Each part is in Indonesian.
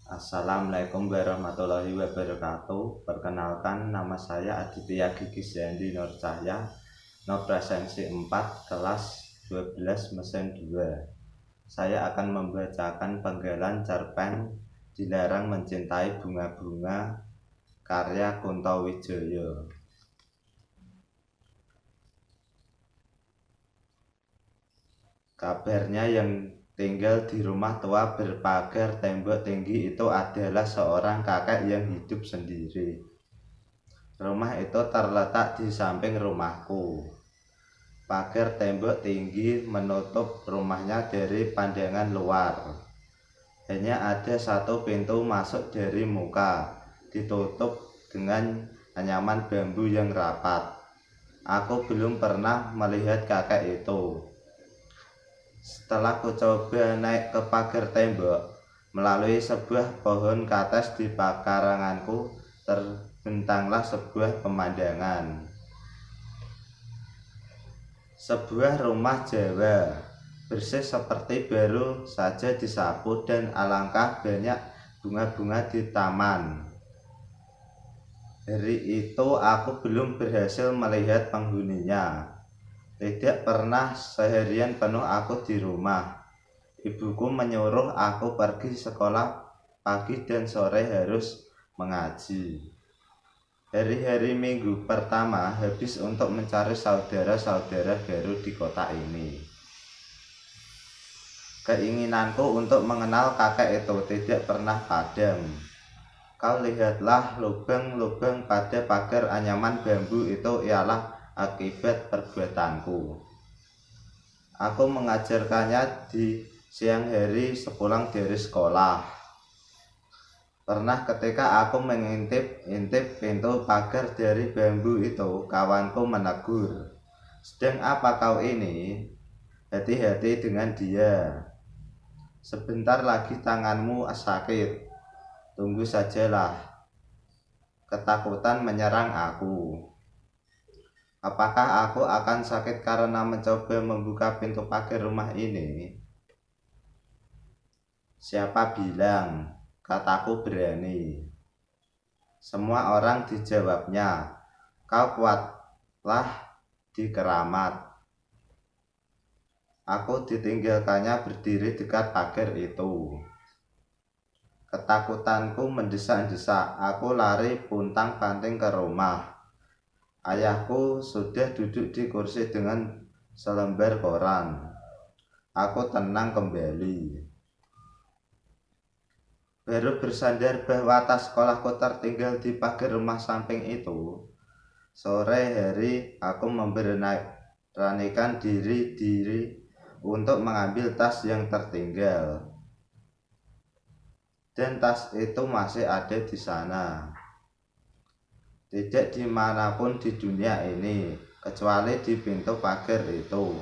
Assalamualaikum warahmatullahi wabarakatuh. Perkenalkan, nama saya Aditya Gigis Yandi Nur Cahya, Nopresensi 4, kelas 12 mesin 2. Saya akan membacakan penggalan cerpen Dilarang Mencintai Bunga-Bunga karya Kunto Wijaya. Kabarnya yang tinggal di rumah tua berpagar tembok tinggi itu adalah seorang kakek yang hidup sendiri. Rumah itu terletak di samping rumahku. Pagar tembok tinggi menutup rumahnya dari pandangan luar. Hanya ada satu pintu masuk dari muka, ditutup dengan anyaman bambu yang rapat. Aku belum pernah melihat kakek itu. Setelah ku coba naik ke pagar tembok, melalui sebuah pohon kates di pekaranganku terbentanglah sebuah pemandangan. Sebuah rumah Jawa, bersih seperti baru saja disapu dan alangkah banyak bunga-bunga di taman. Hari itu aku belum berhasil melihat penghuninya. Tidak pernah seharian penuh aku di rumah. Ibuku menyuruh aku pergi sekolah pagi dan sore harus mengaji. Hari-hari minggu pertama habis untuk mencari saudara-saudara baru di kota ini. Keinginanku untuk mengenal kakek itu tidak pernah padam. Kau lihatlah lubang-lubang pada pagar anyaman bambu itu ialah akibat perbuatanku. Aku mengajarkannya di siang hari sepulang dari sekolah. Pernah ketika aku mengintip-intip pintu pagar dari bambu itu, kawanku menegur, "Sedang apa kau ini? Hati-hati dengan dia. Sebentar lagi tanganmu sakit. Tunggu sajalah." Ketakutan menyerang aku. Apakah aku akan sakit karena mencoba membuka pintu pagar rumah ini? Siapa bilang? Kataku berani. Semua orang dijawabnya, "Kau kuatlah di keramat." Aku ditinggalkannya berdiri dekat pagar itu. Ketakutanku mendesak-desak. Aku lari puntang-panting ke rumah. Ayahku sudah duduk di kursi dengan selembar koran. Aku tenang kembali. Baru bersandar bahwa tas sekolahku tertinggal di pagar rumah samping itu. Sore hari aku memberanikan diri untuk mengambil tas yang tertinggal. Dan tas itu masih ada di sana. Tidak dimanapun di dunia ini, kecuali di pintu pagar itu.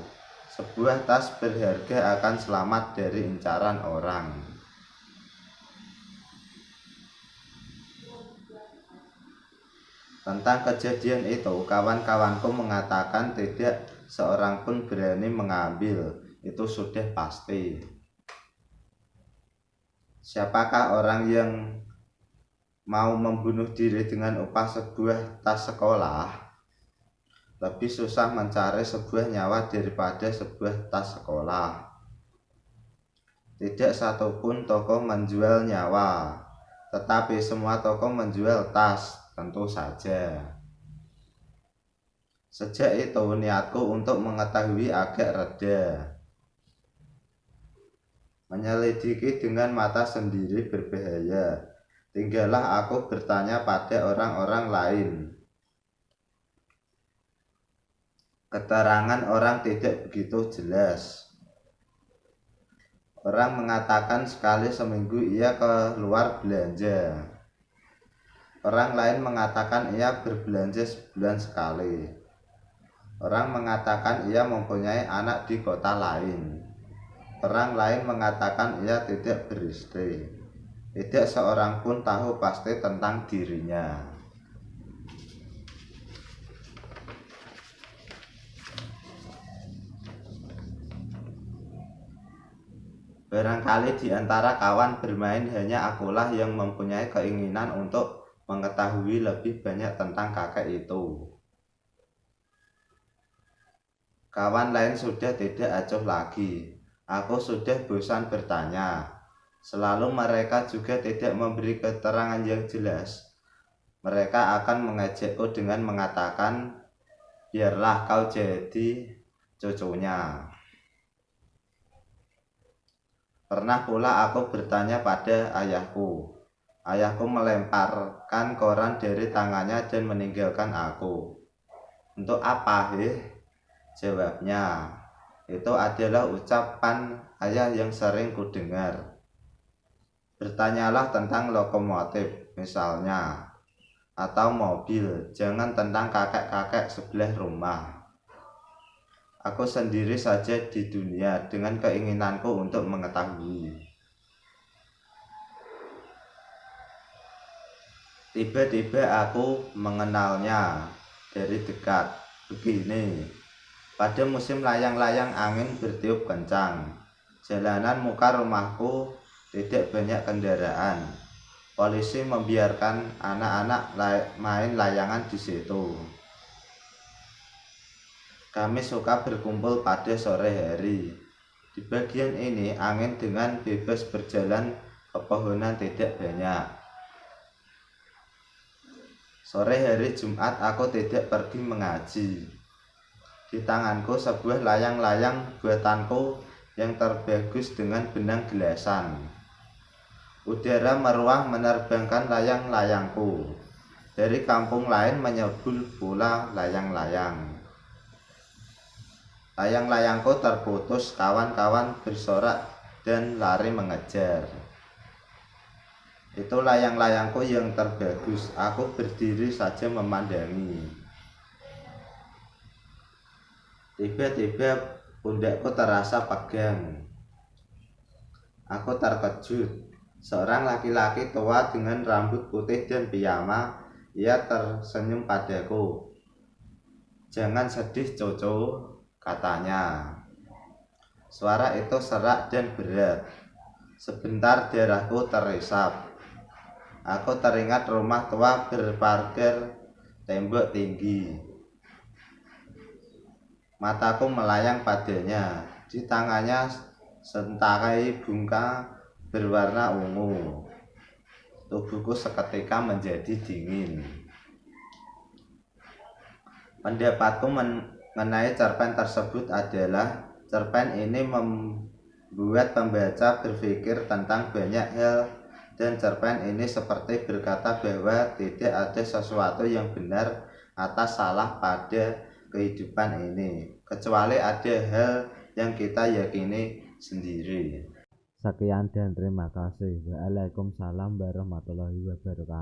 Sebuah tas berharga akan selamat dari incaran orang. Tentang kejadian itu, kawan-kawanku mengatakan tidak seorang pun berani mengambil. Itu sudah pasti. Siapakah orang yang mau membunuh diri dengan upah sebuah tas sekolah? Lebih susah mencari sebuah nyawa daripada sebuah tas sekolah. Tidak satupun toko menjual nyawa, tetapi semua toko menjual tas, tentu saja. Sejak itu niatku untuk mengetahui agak reda. Menyelidiki dengan mata sendiri berbahaya. Tinggallah aku bertanya pada orang-orang lain. Keterangan orang tidak begitu jelas. Orang mengatakan sekali seminggu ia keluar belanja. Orang lain mengatakan ia berbelanja sebulan sekali. Orang mengatakan ia mempunyai anak di kota lain. Orang lain mengatakan ia tidak beristri. Tidak seorang pun tahu pasti tentang dirinya. Barangkali di antara kawan bermain hanya akulah yang mempunyai keinginan untuk mengetahui lebih banyak tentang kakek itu. Kawan lain sudah tidak acuh lagi. Aku sudah bosan bertanya. Selalu mereka juga tidak memberi keterangan yang jelas. Mereka akan mengajakku dengan mengatakan, biarlah kau jadi cucunya. Pernah pula aku bertanya pada ayahku. Ayahku melemparkan koran dari tangannya dan meninggalkan aku. Untuk apa, Jawabnya, itu adalah ucapan ayah yang sering kudengar. Bertanyalah tentang lokomotif, misalnya, atau mobil, jangan tentang kakek-kakek sebelah rumah. Aku sendiri saja di dunia dengan keinginanku untuk mengetahui. Tiba-tiba aku mengenalnya dari dekat. Begini, pada musim layang-layang angin bertiup kencang. Jalanan muka rumahku tidak banyak kendaraan. Polisi membiarkan anak-anak main layangan di situ. Kami suka berkumpul pada sore hari. Di bagian ini angin dengan bebas berjalan, pepohonan tidak banyak. Sore hari Jumat aku tidak pergi mengaji. Di tanganku sebuah layang-layang buatanku yang terbagus dengan benang gelasan. Udara meruah menerbangkan layang-layangku. Dari kampung lain menyebul pula layang-layang. Layang-layangku terputus, kawan-kawan bersorak dan lari mengejar. Itu layang-layangku yang terbagus. Aku berdiri saja memandangi. Tiba-tiba pundakku terasa pegang. Aku terkejut. Seorang laki-laki tua dengan rambut putih dan piyama, ia tersenyum padaku. Jangan sedih, Coco, katanya. Suara itu serak dan berat. Sebentar darahku teresap. Aku teringat rumah tua berpagar tembok tinggi. Mataku melayang padanya. Di tangannya sentakai bunga berwarna ungu. Tubuhku seketika menjadi dingin. Pendapatku mengenai cerpen tersebut adalah cerpen ini membuat pembaca berpikir tentang banyak hal, dan cerpen ini seperti berkata bahwa tidak ada sesuatu yang benar atau salah pada kehidupan ini, kecuali ada hal yang kita yakini sendiri. Sekian dan terima kasih. Waalaikumsalam warahmatullahi wabarakatuh.